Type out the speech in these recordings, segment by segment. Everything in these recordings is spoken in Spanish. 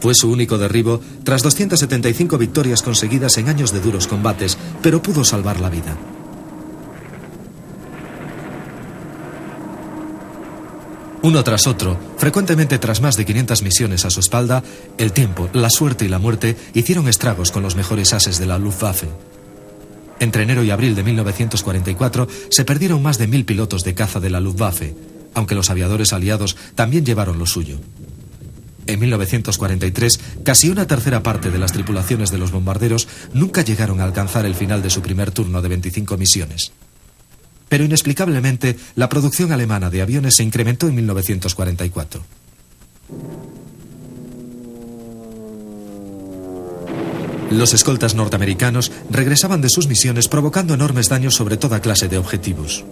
Fue su único derribo tras 275 victorias conseguidas en años de duros combates, pero pudo salvar la vida. Uno tras otro, frecuentemente tras más de 500 misiones a su espalda, el tiempo, la suerte y la muerte hicieron estragos con los mejores ases de la Luftwaffe. Entre enero y abril de 1944 se perdieron más de 1000 pilotos de caza de la Luftwaffe, aunque los aviadores aliados también llevaron lo suyo. En 1943, casi una tercera parte de las tripulaciones de los bombarderos nunca llegaron a alcanzar el final de su primer turno de 25 misiones. Pero inexplicablemente, la producción alemana de aviones se incrementó en 1944. Los escoltas norteamericanos regresaban de sus misiones provocando enormes daños sobre toda clase de objetivos.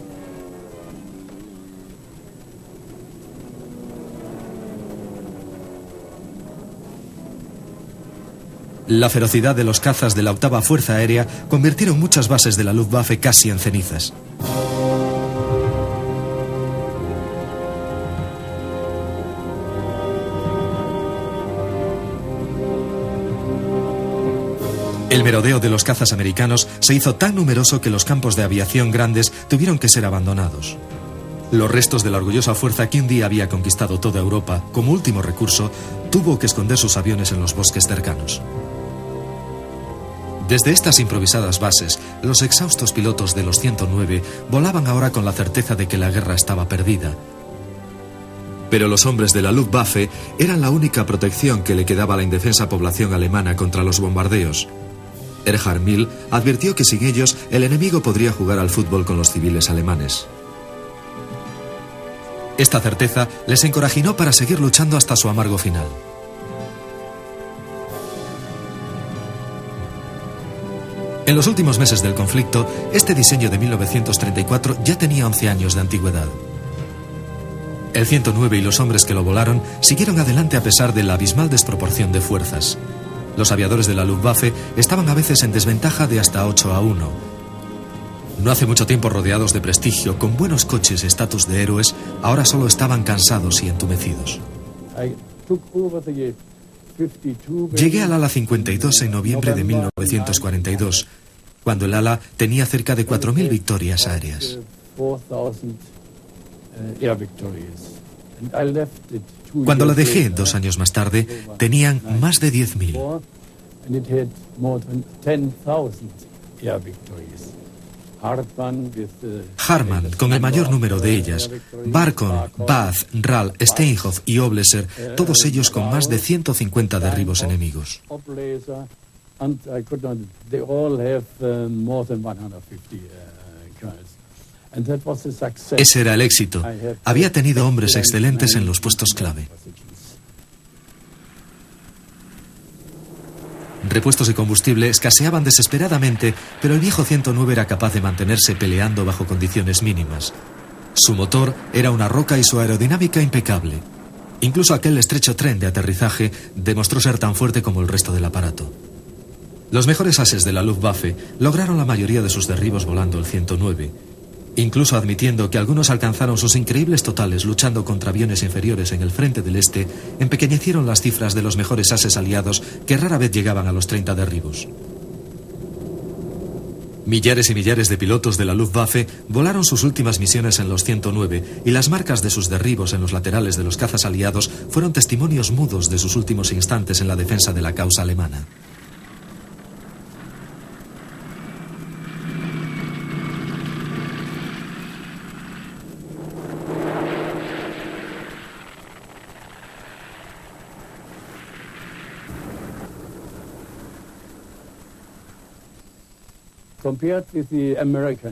La ferocidad de los cazas de la 8ª Fuerza Aérea convirtieron muchas bases de la Luftwaffe casi en cenizas. El merodeo de los cazas americanos se hizo tan numeroso que los campos de aviación grandes tuvieron que ser abandonados. Los restos de la orgullosa fuerza que un día había conquistado toda Europa, como último recurso, tuvo que esconder sus aviones en los bosques cercanos. Desde estas improvisadas bases, los exhaustos pilotos de los 109 volaban ahora con la certeza de que la guerra estaba perdida. Pero los hombres de la Luftwaffe eran la única protección que le quedaba a la indefensa población alemana contra los bombardeos. Erhard Mill advirtió que sin ellos el enemigo podría jugar al fútbol con los civiles alemanes. Esta certeza les encorajinó para seguir luchando hasta su amargo final. En los últimos meses del conflicto, este diseño de 1934 ya tenía 11 años de antigüedad. El 109 y los hombres que lo volaron siguieron adelante a pesar de la abismal desproporción de fuerzas. Los aviadores de la Luftwaffe estaban a veces en desventaja de hasta 8-1. No hace mucho tiempo rodeados de prestigio, con buenos coches y estatus de héroes, ahora solo estaban cansados y entumecidos. Llegué al ala 52 en noviembre de 1942, cuando el ala tenía cerca de 4.000 victorias aéreas. Cuando la dejé 2 años más tarde, tenían más de 10.000. Hartmann, con el mayor número de ellas, Barkon, Bath, Rahl, Steinhoff y Oblesser, todos ellos con más de 150 derribos enemigos. Ese era el éxito. Había tenido hombres excelentes en los puestos clave. Repuestos de combustible escaseaban desesperadamente, pero el viejo 109 era capaz de mantenerse peleando bajo condiciones mínimas. Su motor era una roca y su aerodinámica impecable. Incluso aquel estrecho tren de aterrizaje demostró ser tan fuerte como el resto del aparato. Los mejores ases de la Luftwaffe lograron la mayoría de sus derribos volando el 109. Incluso admitiendo que algunos alcanzaron sus increíbles totales luchando contra aviones inferiores en el frente del este, empequeñecieron las cifras de los mejores ases aliados que rara vez llegaban a los 30 derribos. Millares y millares de pilotos de la Luftwaffe volaron sus últimas misiones en los 109 y las marcas de sus derribos en los laterales de los cazas aliados fueron testimonios mudos de sus últimos instantes en la defensa de la causa alemana.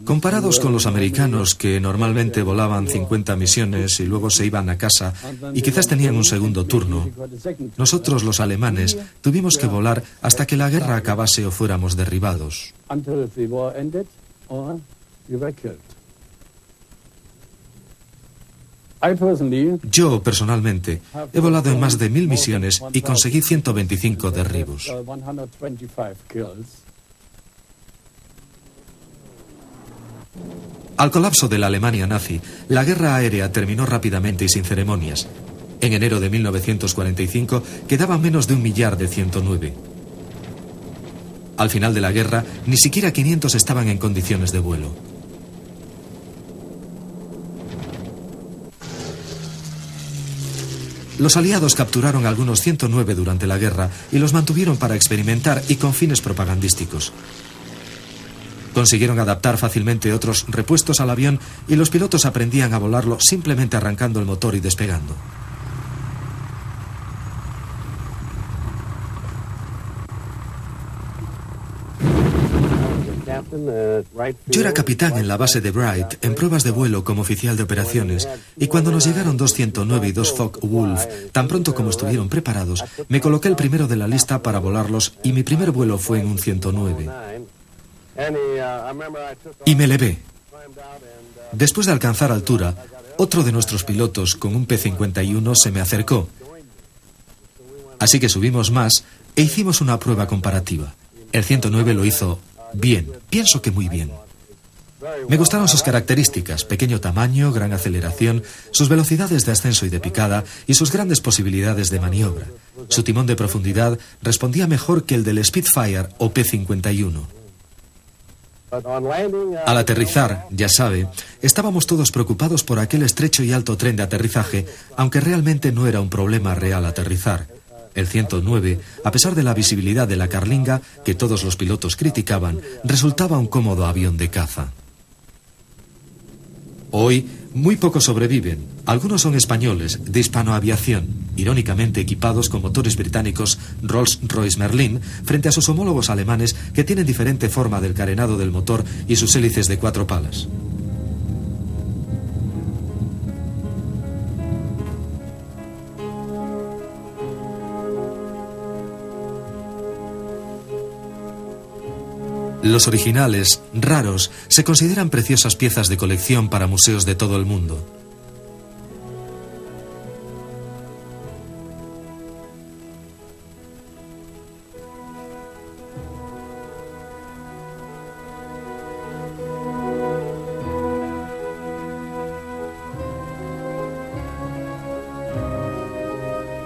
Comparados con los americanos, que normalmente volaban 50 misiones y luego se iban a casa y quizás tenían un segundo turno, nosotros los alemanes tuvimos que volar hasta que la guerra acabase o fuéramos derribados. Yo, personalmente, he volado en más de 1000 misiones y conseguí 125 derribos. Al colapso de la Alemania nazi, la guerra aérea terminó rápidamente y sin ceremonias. En enero de 1945 quedaban menos de 1 millar de 109. Al final de la guerra, ni siquiera 500 estaban en condiciones de vuelo. Los aliados capturaron algunos 109 durante la guerra y los mantuvieron para experimentar y con fines propagandísticos. Consiguieron adaptar fácilmente otros repuestos al avión y los pilotos aprendían a volarlo simplemente arrancando el motor y despegando. Yo era capitán en la base de Bright en pruebas de vuelo como oficial de operaciones, y cuando nos llegaron 2 109 y 2 Focke-Wulf, tan pronto como estuvieron preparados, me coloqué el primero de la lista para volarlos y mi primer vuelo fue en un 109. Y me elevé. Después de alcanzar altura, otro de nuestros pilotos con un P-51 se me acercó. Así que subimos más e hicimos una prueba comparativa. El 109 lo hizo bien, pienso que muy bien. Me gustaron sus características: pequeño tamaño, gran aceleración, sus velocidades de ascenso y de picada y sus grandes posibilidades de maniobra. Su timón de profundidad respondía mejor que el del Spitfire o P-51. Al aterrizar, ya sabe, estábamos todos preocupados por aquel estrecho y alto tren de aterrizaje, aunque realmente no era un problema real aterrizar. El 109, a pesar de la visibilidad de la carlinga, que todos los pilotos criticaban, resultaba un cómodo avión de caza. Hoy, muy pocos sobreviven. Algunos son españoles, de hispanoaviación, irónicamente equipados con motores británicos Rolls-Royce Merlin, frente a sus homólogos alemanes que tienen diferente forma del carenado del motor y sus hélices de 4 palas. Los originales, raros, se consideran preciosas piezas de colección para museos de todo el mundo.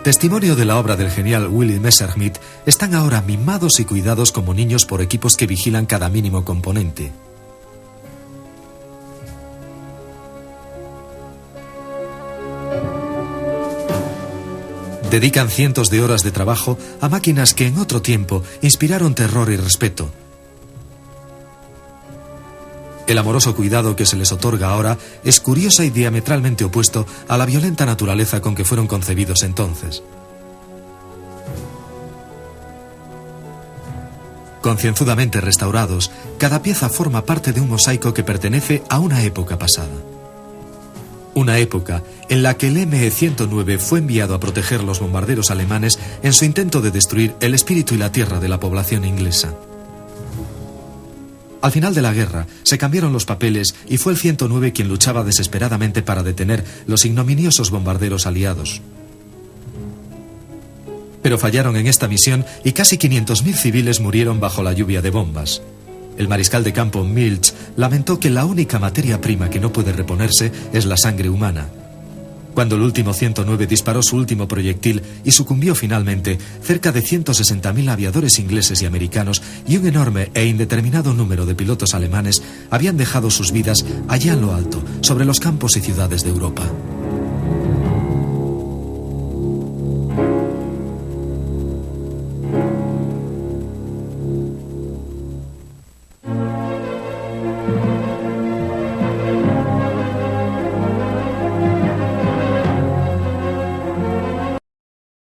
Testimonio de la obra del genial Willy Messerschmitt, están ahora mimados y cuidados como niños por equipos que vigilan cada mínimo componente. Dedican cientos de horas de trabajo a máquinas que en otro tiempo inspiraron terror y respeto. El amoroso cuidado que se les otorga ahora es curiosa y diametralmente opuesto a la violenta naturaleza con que fueron concebidos entonces. Concienzudamente restaurados, cada pieza forma parte de un mosaico que pertenece a una época pasada. Una época en la que el ME-109 fue enviado a proteger los bombarderos alemanes en su intento de destruir el espíritu y la tierra de la población inglesa. Al final de la guerra, se cambiaron los papeles y fue el 109 quien luchaba desesperadamente para detener los ignominiosos bombarderos aliados. Pero fallaron en esta misión y casi 500.000 civiles murieron bajo la lluvia de bombas. El mariscal de campo Milch lamentó que la única materia prima que no puede reponerse es la sangre humana. Cuando el último 109 disparó su último proyectil y sucumbió finalmente, cerca de 160.000 aviadores ingleses y americanos y un enorme e indeterminado número de pilotos alemanes habían dejado sus vidas allá en lo alto, sobre los campos y ciudades de Europa.